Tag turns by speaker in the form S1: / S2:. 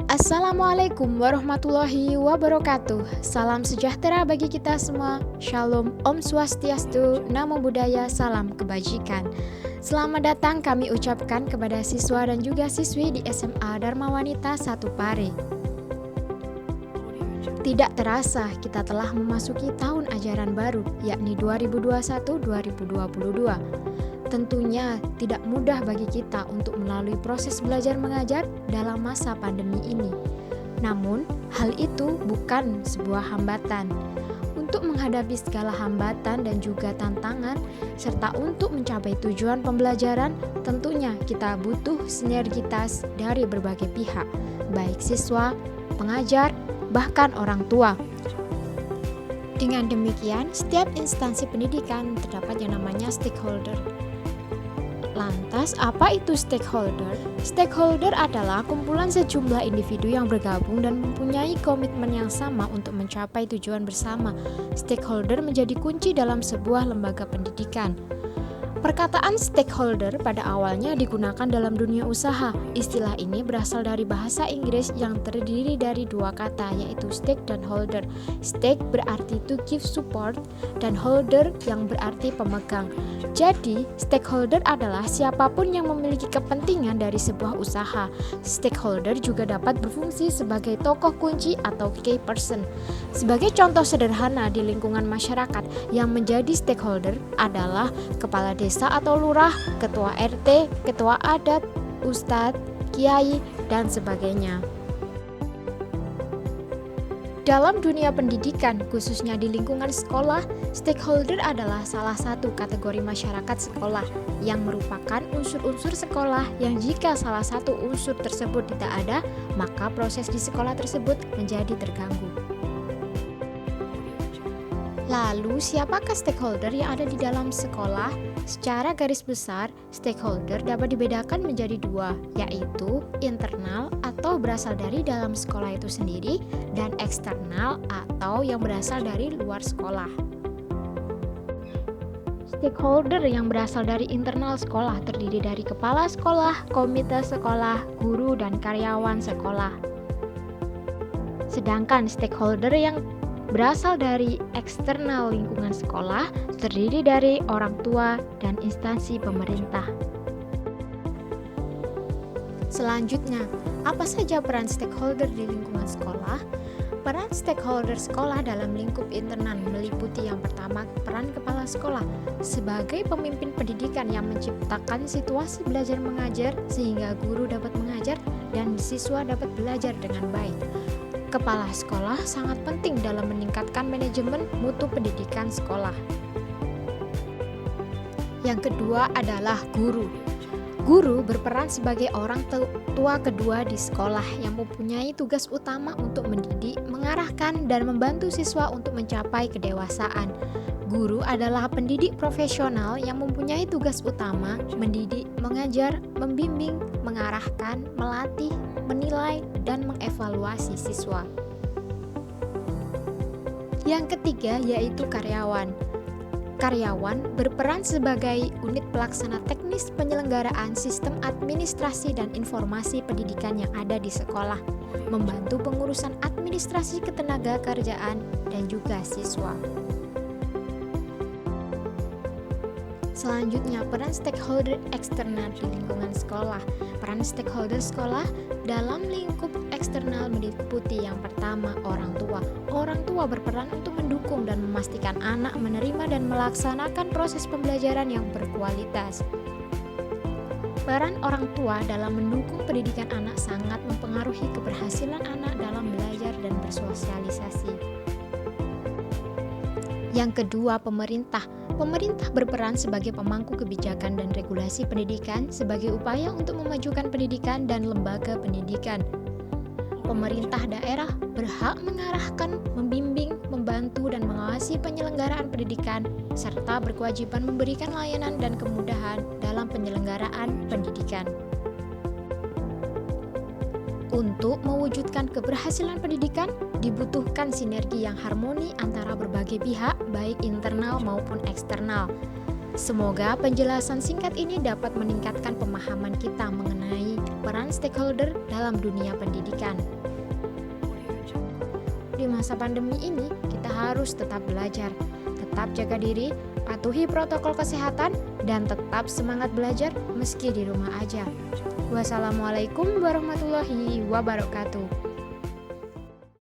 S1: Assalamualaikum warahmatullahi wabarakatuh. Salam sejahtera bagi kita semua. Shalom, Om Swastiastu, Namo Buddhaya, salam kebajikan. Selamat datang kami ucapkan kepada siswa dan juga siswi di SMA Dharma Wanita 1 Pare. Tidak terasa kita telah memasuki tahun ajaran baru, yakni 2021-2022. Tentunya tidak mudah bagi kita untuk melalui proses belajar mengajar dalam masa pandemi ini. Namun, hal itu bukan sebuah hambatan. Untuk menghadapi segala hambatan dan juga tantangan, serta untuk mencapai tujuan pembelajaran, tentunya kita butuh sinergitas dari berbagai pihak, baik siswa, pengajar, bahkan orang tua. Dengan demikian, setiap instansi pendidikan terdapat yang namanya stakeholder. Lantas, apa itu stakeholder? Stakeholder adalah kumpulan sejumlah individu yang bergabung dan mempunyai komitmen yang sama untuk mencapai tujuan bersama. Stakeholder menjadi kunci dalam sebuah lembaga pendidikan. Perkataan stakeholder pada awalnya digunakan dalam dunia usaha. Istilah ini berasal dari bahasa Inggris yang terdiri dari dua kata, yaitu stake dan holder. Stake berarti to give support dan holder yang berarti pemegang. Jadi, stakeholder adalah siapapun yang memiliki kepentingan dari sebuah usaha. Stakeholder juga dapat berfungsi sebagai tokoh kunci atau key person. Sebagai contoh sederhana di lingkungan masyarakat yang menjadi stakeholder adalah kepala desa atau lurah, ketua RT, ketua adat, ustadz, kiai, dan sebagainya. Dalam dunia pendidikan, khususnya di lingkungan sekolah, stakeholder adalah salah satu kategori masyarakat sekolah yang merupakan unsur-unsur sekolah yang jika salah satu unsur tersebut tidak ada, maka proses di sekolah tersebut menjadi terganggu. Lalu, siapakah stakeholder yang ada di dalam sekolah? Secara garis besar, stakeholder dapat dibedakan menjadi dua, yaitu internal atau berasal dari dalam sekolah itu sendiri, dan eksternal atau yang berasal dari luar sekolah. Stakeholder yang berasal dari internal sekolah terdiri dari kepala sekolah, komite sekolah, guru, dan karyawan sekolah. Sedangkan stakeholder yang berasal dari eksternal lingkungan sekolah terdiri dari orang tua dan instansi pemerintah. Selanjutnya, apa saja peran stakeholder di lingkungan sekolah? Peran stakeholder sekolah dalam lingkup internal meliputi yang pertama, peran kepala sekolah sebagai pemimpin pendidikan yang menciptakan situasi belajar mengajar sehingga guru dapat mengajar dan siswa dapat belajar dengan baik. Kepala sekolah sangat penting dalam meningkatkan manajemen mutu pendidikan sekolah. Yang kedua adalah guru. Guru berperan sebagai orang tua kedua di sekolah yang mempunyai tugas utama untuk mendidik, mengarahkan, dan membantu siswa untuk mencapai kedewasaan. Guru adalah pendidik profesional yang mempunyai tugas utama mendidik, mengajar, membimbing, mengarahkan, melatih, menilai, dan mengevaluasi siswa. Yang ketiga yaitu karyawan. Karyawan berperan sebagai unit pelaksana teknis penyelenggaraan sistem administrasi dan informasi pendidikan yang ada di sekolah, membantu pengurusan administrasi ketenaga kerjaan dan juga siswa. Selanjutnya, peran stakeholder eksternal di lingkungan sekolah. Peran stakeholder sekolah dalam lingkup eksternal meliputi yang pertama, orang tua. Orang tua berperan untuk mendukung dan memastikan anak menerima dan melaksanakan proses pembelajaran yang berkualitas. Peran orang tua dalam mendukung pendidikan anak sangat mempengaruhi keberhasilan anak dalam belajar dan bersosialisasi. Yang kedua, pemerintah. Pemerintah berperan sebagai pemangku kebijakan dan regulasi pendidikan sebagai upaya untuk memajukan pendidikan dan lembaga pendidikan. Pemerintah daerah berhak mengarahkan, membimbing, membantu, dan mengawasi penyelenggaraan pendidikan, serta berkewajiban memberikan layanan dan kemudahan dalam penyelenggaraan pendidikan. Untuk mewujudkan keberhasilan pendidikan, dibutuhkan sinergi yang harmoni antara berbagai pihak, baik internal maupun eksternal. Semoga penjelasan singkat ini dapat meningkatkan pemahaman kita mengenai peran stakeholder dalam dunia pendidikan. Di masa pandemi ini, kita harus tetap belajar, tetap jaga diri, patuhi protokol kesehatan, dan tetap semangat belajar meski di rumah aja. Wassalamualaikum warahmatullahi wabarakatuh.